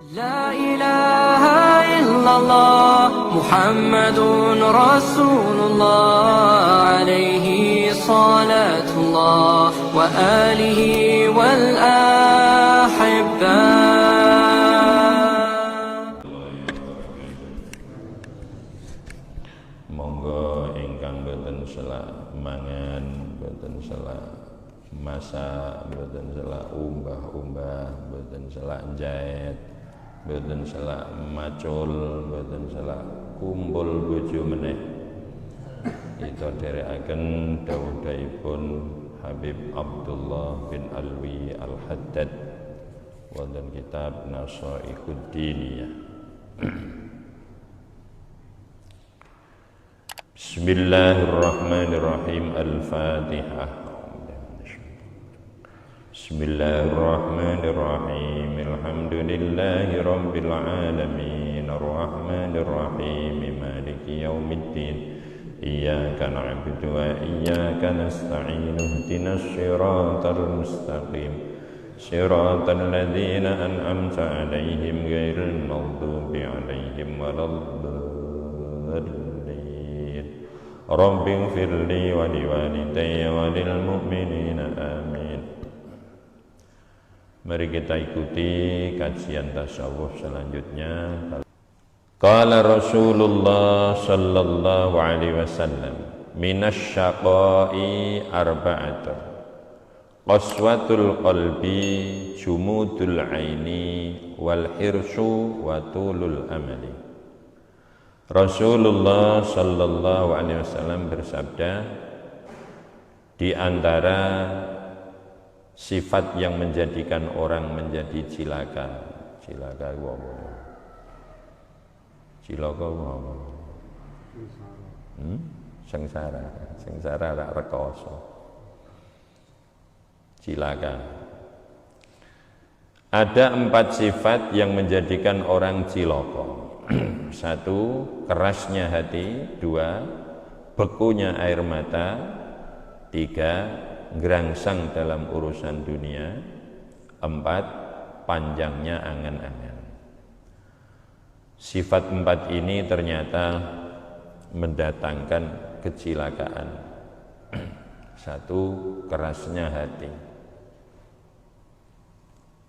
لا إله إلا الله محمد رسول الله عليه صلاة الله وآله والأحبة. Monggo ingkang boten selak mangan, boten selak masak, boten selak umbah-umbah, boten selak jahit, boten selak macul, boten selak kumpul bojo meneh. Kita dherekaken dawuhipun Habib Abdullah bin Alwi Al-Haddad wonten kitab Nasaihud Diniyah. Bismillahirrahmanirrahim. Al-Fatihah. Bismillahirrahmanirrahim. Alhamdulillahi rabbil alamin. Arrahmanirrahim. Maliki yaumiddin. Iyyaka na'budu wa iyyaka nasta'in. Ihdinas siratal mustaqim. Siratal ladzina an'amta 'alaihim ghairil maghdubi 'alaihim waladdallin. Rabbi ighfirli wa liwalidayya wa lil mu'minina amin. Mari kita ikuti kajian tasawuf selanjutnya. Qala Rasulullah sallallahu alaihi wasallam, minasyaqai arba'atun. Qaswatul qalbi, jumudul aini, wal hirsu wa tulul amali. Rasulullah sallallahu alaihi wasallam bersabda, di antara sifat yang menjadikan orang menjadi cilaka. Cilaka itu apa? Cilaka itu apa? Sengsara. Sengsara rak rekoso. Cilaka. Ada 4 sifat yang menjadikan orang cilaka. 1. Kerasnya hati. 2. Bekunya air mata. 3. Gerangsang dalam urusan dunia. 4. Panjangnya angan-angan. Sifat 4 ini ternyata mendatangkan kecilakaan. 1. Kerasnya hati.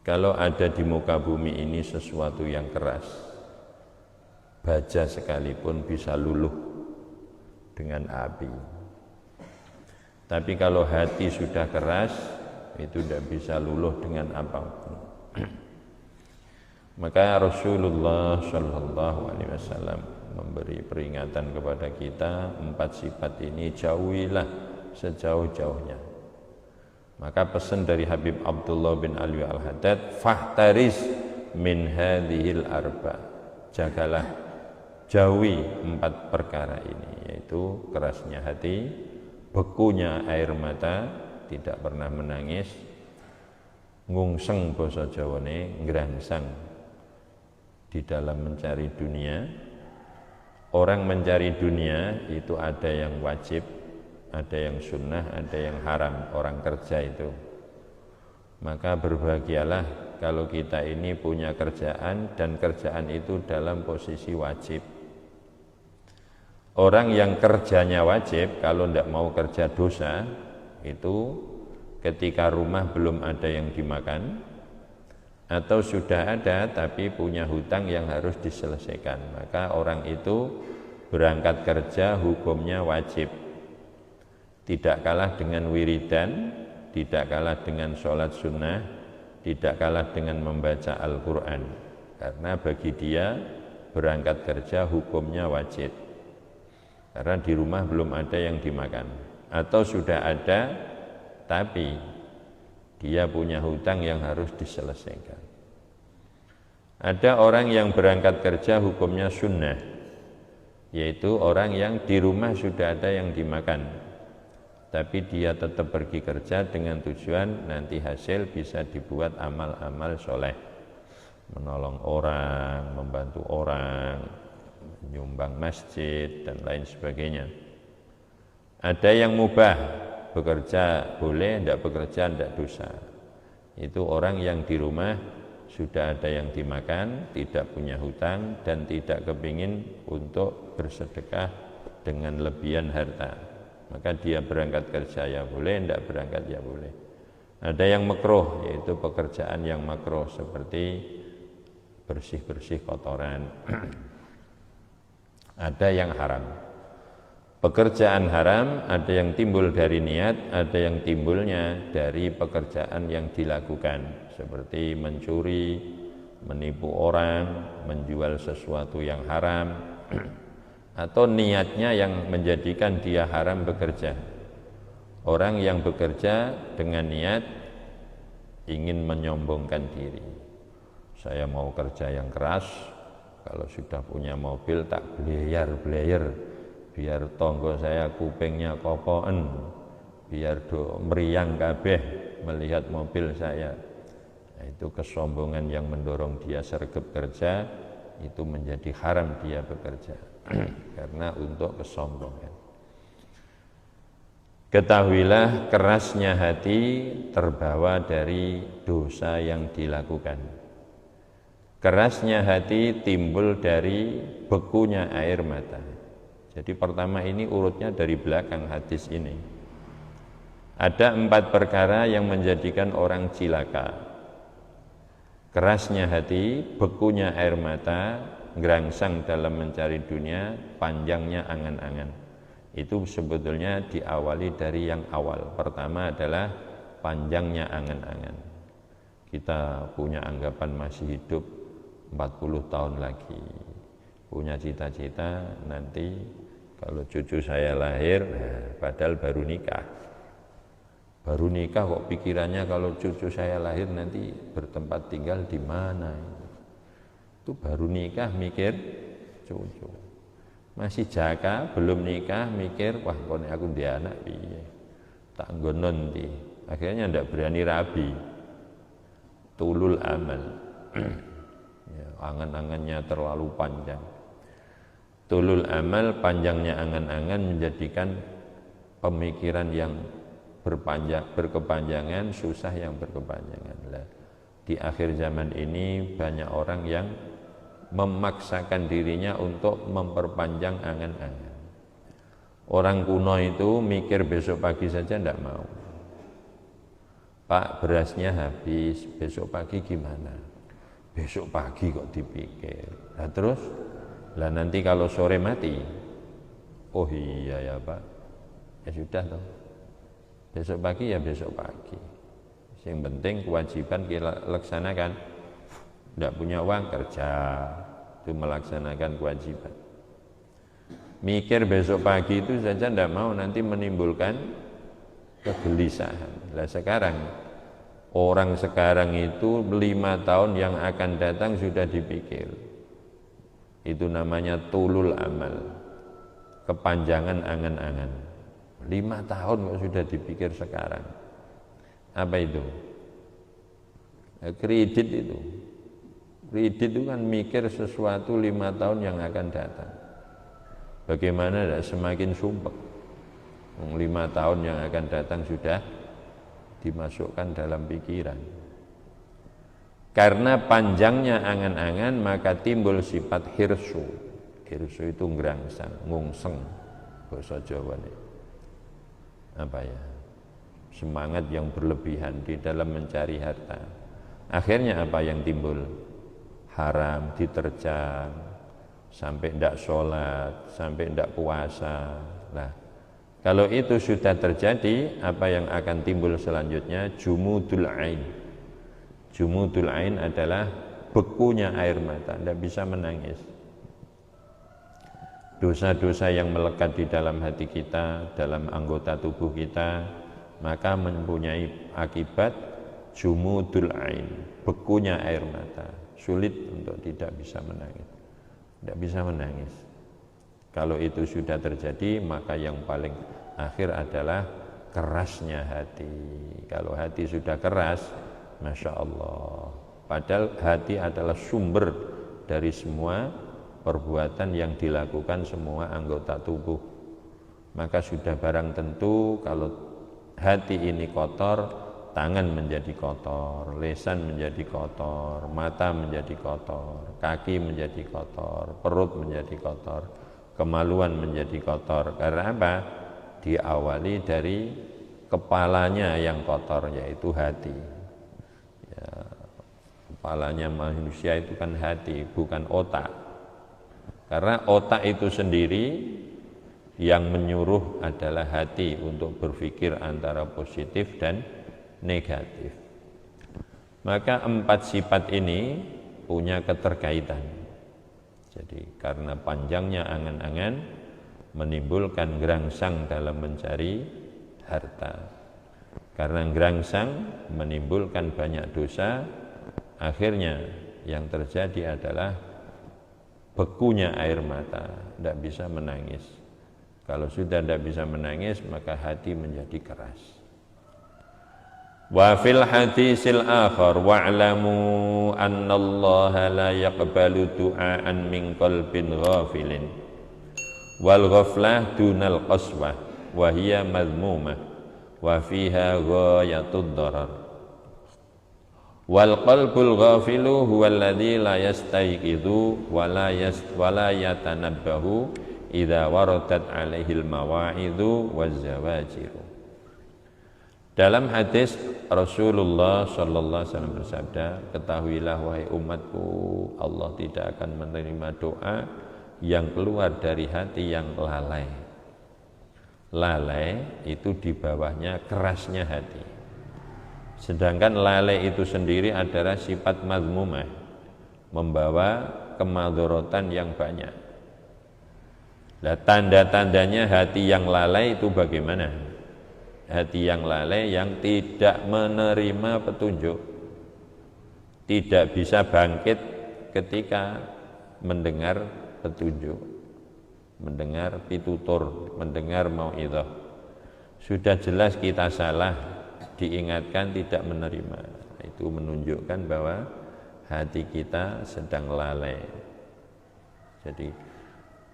Kalau ada di muka bumi ini sesuatu yang keras, baja sekalipun bisa luluh dengan api. Tapi kalau hati sudah keras, itu tidak bisa luluh dengan apapun. Maka Rasulullah Shallallahu Alaihi Wasallam memberi peringatan kepada kita, 4 sifat ini jauhilah sejauh-jauhnya. Maka pesan dari Habib Abdullah bin Alwi Al-Haddad, fahtaris min hadhil arba. Jagalah, jauhi 4 perkara ini, yaitu kerasnya hati, bekunya air mata, tidak pernah menangis, ngungseng basa Jawane, ngrangsang di dalam mencari dunia. Orang mencari dunia itu ada yang wajib, ada yang sunnah, ada yang haram, orang kerja itu. Maka berbahagialah kalau kita ini punya kerjaan dan kerjaan itu dalam posisi wajib. Orang yang kerjanya wajib, kalau tidak mau kerja dosa, itu ketika rumah belum ada yang dimakan, atau sudah ada tapi punya hutang yang harus diselesaikan, maka orang itu berangkat kerja hukumnya wajib. Tidak kalah dengan wiridan, tidak kalah dengan sholat sunnah, tidak kalah dengan membaca Al-Quran. Karena bagi dia berangkat kerja hukumnya wajib. Karena di rumah belum ada yang dimakan, atau sudah ada tapi dia punya hutang yang harus diselesaikan. Ada orang yang berangkat kerja hukumnya sunnah, yaitu orang yang di rumah sudah ada yang dimakan, tapi dia tetap pergi kerja dengan tujuan nanti hasil bisa dibuat amal-amal soleh, menolong orang, membantu orang, menyumbang masjid dan lain sebagainya. Ada yang mubah, bekerja boleh, tidak bekerja tidak dosa. Itu orang yang di rumah sudah ada yang dimakan, tidak punya hutang, dan tidak kepingin untuk bersedekah dengan lebihan harta, maka dia berangkat kerja ya boleh, tidak berangkat ya boleh. Ada yang makruh, yaitu pekerjaan yang makruh seperti bersih-bersih kotoran. Ada yang haram. Pekerjaan haram ada yang timbul dari niat, ada yang timbulnya dari pekerjaan yang dilakukan, seperti mencuri, menipu orang, menjual sesuatu yang haram, atau niatnya yang menjadikan dia haram bekerja. Orang yang bekerja dengan niat ingin menyombongkan diri. Saya mau kerja yang keras, kalau sudah punya mobil tak belayer-belayer, biar tonggo saya kupingnya kopoen, biar meriang kabeh melihat mobil saya. Nah, itu kesombongan yang mendorong dia sergap kerja, itu menjadi haram dia bekerja karena untuk kesombongan. Ketahuilah kerasnya hati terbawa dari dosa yang dilakukan. Kerasnya hati timbul dari bekunya air mata. Jadi pertama ini urutnya dari belakang hadis ini. Ada 4 perkara yang menjadikan orang cilaka. Kerasnya hati, bekunya air mata, gerangsang dalam mencari dunia, panjangnya angan-angan. Itu sebetulnya diawali dari yang awal. Pertama adalah panjangnya angan-angan. Kita punya anggapan masih hidup 40 tahun lagi. Punya cita-cita nanti kalau cucu saya lahir, padahal baru nikah. Baru nikah kok pikirannya kalau cucu saya lahir nanti bertempat tinggal di mana. Itu baru nikah mikir cucu. Masih jaka, belum nikah mikir, wah kok aku dia anak piye. Tak nggonon ndi. Akhirnya ndak berani rabi. Tulul amal. Ya, angan-angannya terlalu panjang. Tulul amal, panjangnya angan-angan menjadikan pemikiran yang berkepanjangan, susah yang berkepanjangan. Lah, di akhir zaman ini banyak orang yang memaksakan dirinya untuk memperpanjang angan-angan. Orang kuno itu mikir besok pagi saja tidak mau. Pak, berasnya habis, besok pagi gimana? Besok pagi kok dipikir. Nah terus, lah nanti kalau sore mati, oh iya ya Pak, ya sudah toh. Besok pagi ya besok pagi. Yang penting kewajiban kita laksanakan. Tidak punya uang kerja, itu melaksanakan kewajiban. Mikir besok pagi itu saja tidak mau, nanti menimbulkan kegelisahan. Lah sekarang, orang sekarang itu 5 tahun yang akan datang sudah dipikir. Itu namanya tulul amal, kepanjangan angan-angan. 5 tahun kok sudah dipikir sekarang. Apa itu? Kredit itu. Kredit itu kan mikir sesuatu 5 tahun yang akan datang. Bagaimana tidak semakin sumpek. 5 tahun yang akan datang sudah dimasukkan dalam pikiran. Karena panjangnya angan-angan maka timbul sifat hirsu. Hirsu itu ngerangsang, ngungseng bahasa Jawa ini. Apa ya? Semangat yang berlebihan di dalam mencari harta. Akhirnya apa yang timbul? Haram, diterjang, sampai tidak sholat, sampai tidak puasa. Nah, kalau itu sudah terjadi, apa yang akan timbul selanjutnya? Jumudul ain. Jumudul ain adalah bekunya air mata, tidak bisa menangis. Dosa-dosa yang melekat di dalam hati kita, dalam anggota tubuh kita, maka mempunyai akibat jumudul ain, bekunya air mata, sulit untuk tidak bisa menangis. Tidak bisa menangis. Kalau itu sudah terjadi, maka yang paling akhir adalah kerasnya hati. Kalau hati sudah keras, Masya Allah. Padahal hati adalah sumber dari semua perbuatan yang dilakukan semua anggota tubuh. Maka sudah barang tentu kalau hati ini kotor, tangan menjadi kotor, lisan menjadi kotor, mata menjadi kotor, kaki menjadi kotor, perut menjadi kotor, kemaluan menjadi kotor. Karena apa? Diawali dari kepalanya yang kotor, yaitu hati. Ya, kepalanya manusia itu kan hati, bukan otak. Karena otak itu sendiri yang menyuruh adalah hati untuk berpikir antara positif dan negatif. Maka 4 sifat ini punya keterkaitan. Jadi karena panjangnya angan-angan menimbulkan gerangsang dalam mencari harta. Karena gerangsang menimbulkan banyak dosa, akhirnya yang terjadi adalah bekunya air mata, tidak bisa menangis. Kalau sudah tidak bisa menangis, maka hati menjadi keras. Wa fil hadisil akhar wa'lamu anna Allah la yaqbalu du'aan min qalbin ghafilin wal ghaflah dunal qaswah wa hiya madmumah wa fiha ghayatud darar wal qalbul ghafilu huwa alladhi la yastayqidhu wa la yatanabbahu idza waradat alaihil mawa'idhu waz zawajiru. Dalam hadis Rasulullah sallallahu alaihi wasallam bersabda, ketahuilah wahai umatku, Allah tidak akan menerima doa yang keluar dari hati yang lalai. Lalai itu di bawahnya kerasnya hati. Sedangkan lalai itu sendiri adalah sifat mazmumah, membawa kemadharatan yang banyak. Nah, tanda-tandanya hati yang lalai itu bagaimana? Hati yang lalai yang tidak menerima petunjuk, tidak bisa bangkit ketika mendengar petunjuk, mendengar pitutur, mendengar mau'idhah. Sudah jelas kita salah, diingatkan tidak menerima. Itu menunjukkan bahwa hati kita sedang lalai. Jadi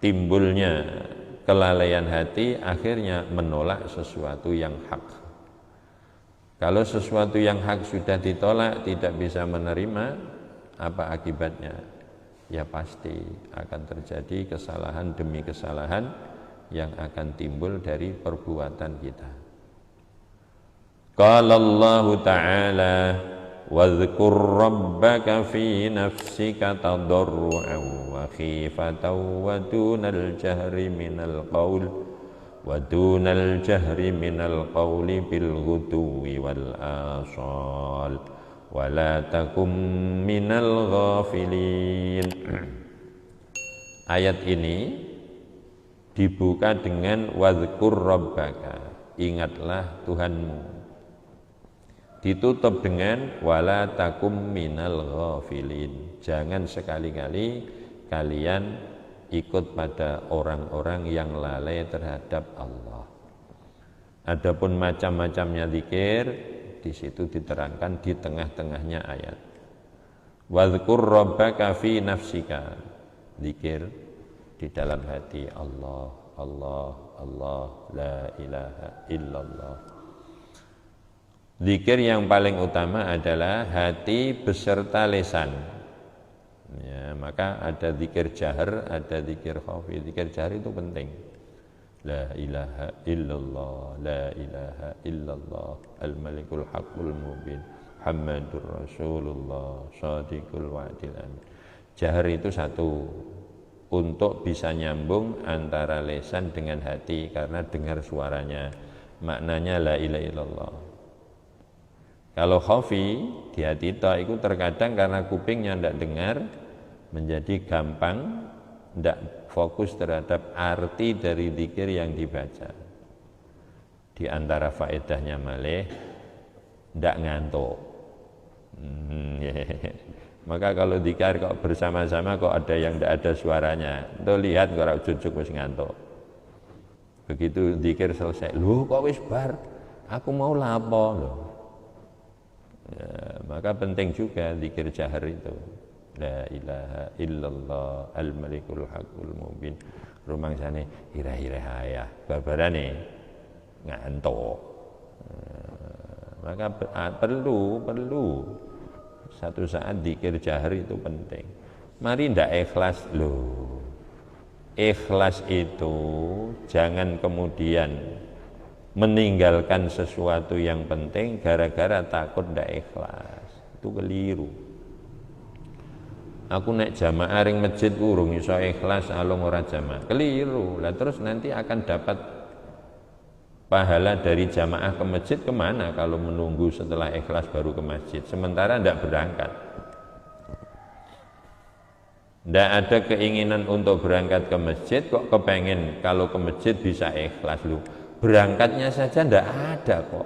timbulnya kelalaian hati akhirnya menolak sesuatu yang hak. Kalau sesuatu yang hak sudah ditolak, tidak bisa menerima, apa akibatnya? Ya pasti akan terjadi kesalahan demi kesalahan yang akan timbul dari perbuatan kita. Qala Allah Ta'ala wadhkur rabbaka fi nafsika tadarru'an wa khifatan wa dunal jahri minal qawli bil ghuduwi wal asal wa la takum minal ghafilin. Ayat ini dibuka dengan wadhkur rabbaka, ingatlah Tuhanmu. Ditutup dengan wala takum minal ghafilin, jangan sekali-kali kalian ikut pada orang-orang yang lalai terhadap Allah. Adapun macam-macamnya zikir di situ diterangkan di tengah-tengahnya ayat. Wadhkur rabbaka fi nafsika, zikir di dalam hati Allah, Allah, Allah, la ilaha illallah. Zikir yang paling utama adalah hati beserta lisan. Ya, maka ada zikir jahar, ada zikir khafi. Zikir jahar itu penting. La ilaha illallah, la ilaha illallah, al-malikul haqqul mubin, Muhammadur Rasulullah, shadiqul wa'dil amin. Jahar itu satu, untuk bisa nyambung antara lisan dengan hati karena dengar suaranya. Maknanya la ilaha illallah. Kalau khafi di hati itu terkadang karena kupingnya tidak dengar, menjadi gampang tidak fokus terhadap arti dari zikir yang dibaca. Di antara faedahnya malih tidak ngantuk. Maka kalau zikir kok bersama-sama kok ada yang tidak ada suaranya, tuh lihat kalau jujuk wis ngantuk. Begitu zikir selesai, loh kok wis bar, aku mau lapo loh. Ya, maka penting juga zikir jahar itu. La ilaha illallah al-malikul haqqul mubin. Rumangsane ira-ira ya babarane ngantuk. Maka perlu satu saat zikir jahar itu penting. Mari ndak ikhlas loh. Ikhlas itu jangan kemudian meninggalkan sesuatu yang penting gara-gara takut ndak ikhlas. Itu keliru. Aku naik jamaah ring masjid urung iso ikhlas alung ora jamaah. Keliru. Lah terus nanti akan dapat pahala dari jamaah ke masjid kemana kalau menunggu setelah ikhlas baru ke masjid, sementara tidak berangkat. Tidak ada keinginan untuk berangkat ke masjid, kok kepengen kalau ke masjid bisa ikhlas lu. Berangkatnya saja tidak ada kok.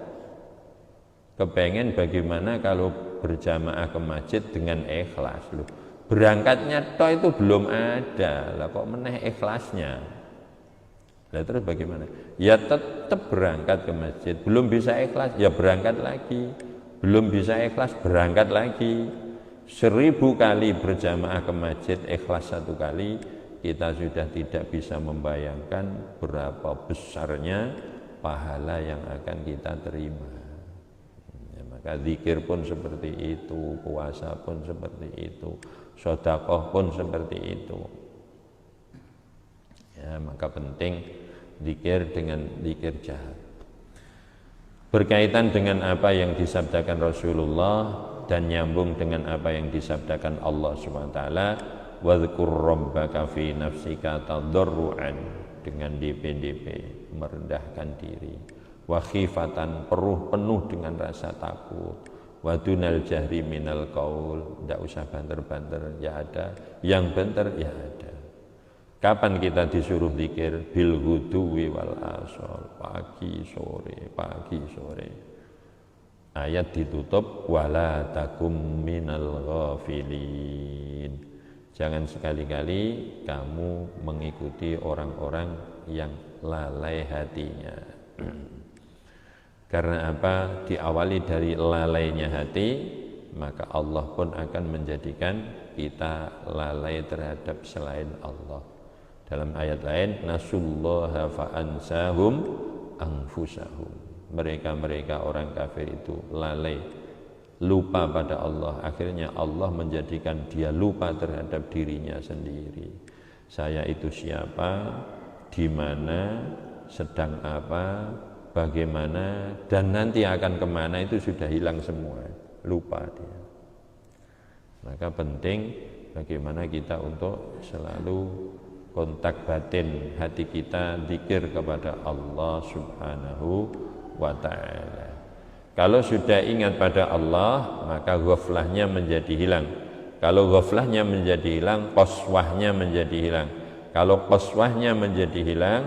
Kepengen bagaimana kalau berjamaah ke masjid dengan ikhlas lu. Berangkatnya toh itu belum ada, lah kok meneh ikhlasnya. Lah terus bagaimana? Ya tetap berangkat ke masjid. Belum bisa ikhlas, ya berangkat lagi. Belum bisa ikhlas, berangkat lagi. 1000 kali berjamaah ke masjid, ikhlas 1 kali, kita sudah tidak bisa membayangkan berapa besarnya pahala yang akan kita terima. Ya, maka zikir pun seperti itu, puasa pun seperti itu, sedekah pun seperti itu. Ya, maka penting zikir dengan zikir jahar. Berkaitan dengan apa yang disabdakan Rasulullah dan nyambung dengan apa yang disabdakan Allah SWT, wadhkur rabbaka fi nafsika tadarruan, dengan DP merendahkan diri, wa khifatan penuh dengan rasa takut, wa dunal jahri minal qaul, tidak usah banter-banter, ya ada, yang banter ya ada. Kapan kita disuruh zikir? Bil ghuduwi wal asal, pagi sore. Ayat ditutup wala takum minal ghafilin. Jangan sekali-kali kamu mengikuti orang-orang yang lalai hatinya. Karena apa? Diawali dari lalainya hati, maka Allah pun akan menjadikan kita lalai terhadap selain Allah. Dalam ayat lain, nasullaha fa'ansahum anfusahum. Mereka orang kafir itu lalai, lupa pada Allah. Akhirnya Allah menjadikan dia lupa terhadap dirinya sendiri. Saya itu siapa, di mana, sedang apa, bagaimana, dan nanti akan kemana, itu sudah hilang semua. Lupa dia. Maka penting bagaimana kita untuk selalu kontak batin hati kita, zikir kepada Allah Subhanahu wa ta'ala. Kalau sudah ingat pada Allah, maka ghaflahnya menjadi hilang. Kalau ghaflahnya menjadi hilang, qaswahnya menjadi hilang. Kalau qaswahnya menjadi hilang,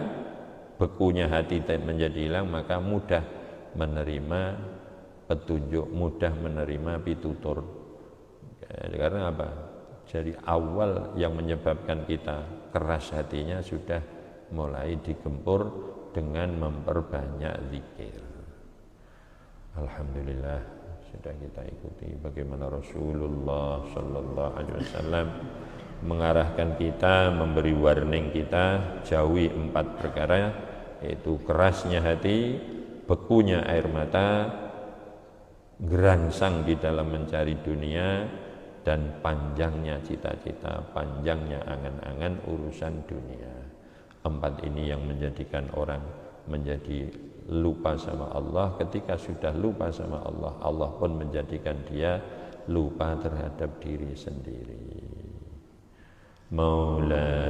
bekunya hati menjadi hilang, maka mudah menerima petunjuk, mudah menerima pitutur. Karena apa? Jadi awal yang menyebabkan kita keras hatinya sudah mulai digempur dengan memperbanyak zikir. Alhamdulillah sudah kita ikuti bagaimana Rasulullah Sallallahu Alaihi Wasallam mengarahkan kita, memberi warning kita, jauhi 4 perkara, yaitu kerasnya hati, bekunya air mata, gerangsang di dalam mencari dunia, dan panjangnya cita-cita, panjangnya angan-angan urusan dunia. 4 ini yang menjadikan orang menjadi lupa sama Allah. Ketika sudah lupa sama Allah, Allah pun menjadikan dia lupa terhadap diri sendiri. Maulaya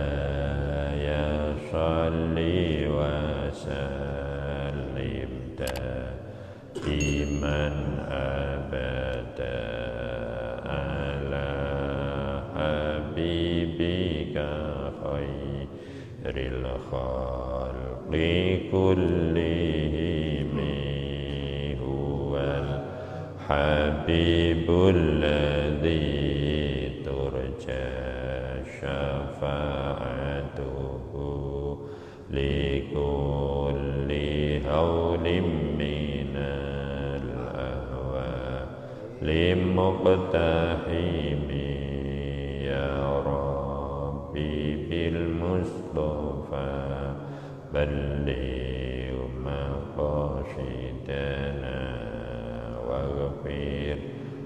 shalli wa sallim daiman abada ala habibika khairil khalqi kullihim huwal habibul ladzi turja syafa'atuhu likulli hawlim minal ahwa limuqtahimi ya Rabbi bil Mustafa balligh maqasidana faghfir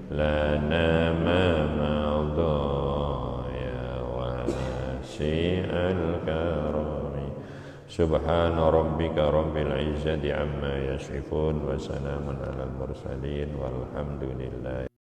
lana ma madha ya wasi'al karami. Subhana rabbika rabbil izzati amma yasifun wa salamun alal mursalin walhamdulillah.